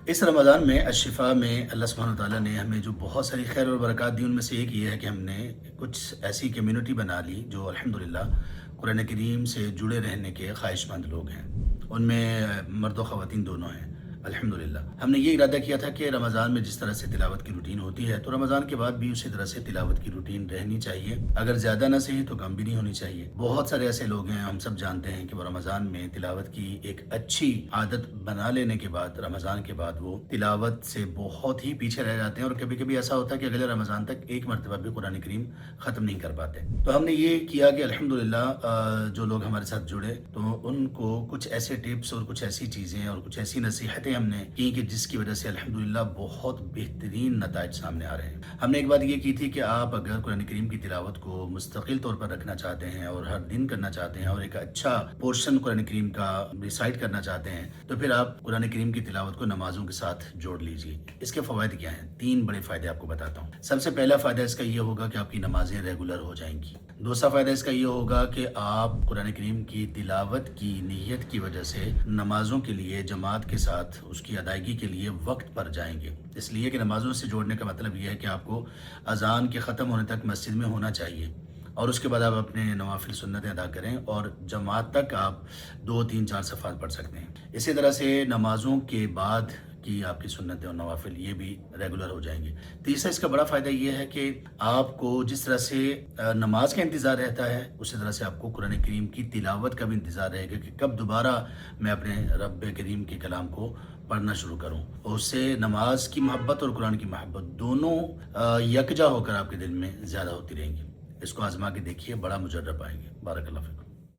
اس رمضان میں الشفا میں اللہ سبحانہ وتعالیٰ نے ہمیں جو بہت ساری خیر اور برکات دی، ان میں سے ایک یہ ہے کہ ہم نے کچھ ایسی کمیونٹی بنا لی جو الحمدللہ قرآن کریم سے جڑے رہنے کے خواہش مند لوگ ہیں۔ ان میں مرد و خواتین دونوں ہیں الحمدللہ۔ ہم نے یہ ارادہ کیا تھا کہ رمضان میں جس طرح سے تلاوت کی روٹین ہوتی ہے تو رمضان کے بعد بھی اسی طرح سے تلاوت کی روٹین رہنی چاہیے، اگر زیادہ نہ صحیح تو کم بھی نہیں ہونی چاہیے۔ بہت سارے ایسے لوگ ہیں، ہم سب جانتے ہیں کہ وہ رمضان میں تلاوت کی ایک اچھی عادت بنا لینے کے بعد رمضان کے بعد وہ تلاوت سے بہت ہی پیچھے رہ جاتے ہیں، اور کبھی کبھی ایسا ہوتا ہے کہ اگلے رمضان تک ایک مرتبہ بھی قرآن کریم ختم نہیں کر پاتے۔ تو ہم نے یہ کیا کہ الحمدللہ جو لوگ ہمارے ساتھ جڑے تو ان کو کچھ ایسے ٹپس اور کچھ ایسی چیزیں اور کچھ ایسی نصیحتیں ہم نے کی کہ جس کی وجہ سے الحمدللہ بہت بہترین نتائج سامنے آ رہے ہیں۔ ہم نے ایک بات یہ کی تھی کہ آپ اگر قرآن کریم کی تلاوت کو مستقل طور پر رکھنا چاہتے ہیں اور ہر دن کرنا چاہتے ہیں اور ایک اچھا پورشن قرآن کریم کا ریسائٹ کرنا چاہتے ہیں تو پھر آپ قرآن کریم کی تلاوت کو نمازوں کے ساتھ جوڑ لیجیے۔ اس کے فوائد کیا ہیں؟ 3 بڑے فائدے آپ کو بتاتا ہوں۔ سب سے پہلا فائدہ اس کا یہ ہوگا کہ آپ کی نمازیں ریگولر ہو جائیں گی۔ دوسرا فائدہ اس کا یہ ہوگا کہ آپ قرآن کریم کی تلاوت کی نیت کی وجہ سے نمازوں کے لیے جماعت کے ساتھ اس کی ادائیگی کے لیے وقت پر جائیں گے، اس لیے کہ نمازوں سے جوڑنے کا مطلب یہ ہے کہ آپ کو اذان کے ختم ہونے تک مسجد میں ہونا چاہیے، اور اس کے بعد آپ اپنے نوافل سنتیں ادا کریں اور جماعت تک آپ 2 3 4 صفحات پڑھ سکتے ہیں۔ اسی طرح سے نمازوں کے بعد کی آپ کی سنتیں اور نوافل یہ بھی ریگولر ہو جائیں گے۔ تیسرا اس کا بڑا فائدہ یہ ہے کہ آپ کو جس طرح سے نماز کا انتظار رہتا ہے اسی طرح سے آپ کو قرآن کریم کی تلاوت کا بھی انتظار رہے گا کہ کب دوبارہ میں اپنے رب کریم کے کلام کو پڑھنا شروع کروں، اور اس سے نماز کی محبت اور قرآن کی محبت دونوں یکجا ہو کر آپ کے دل میں زیادہ ہوتی رہیں گی۔ اس کو آزما کے دیکھیے، بڑا مجرب آئیں گے۔ بارک اللہ فیکم۔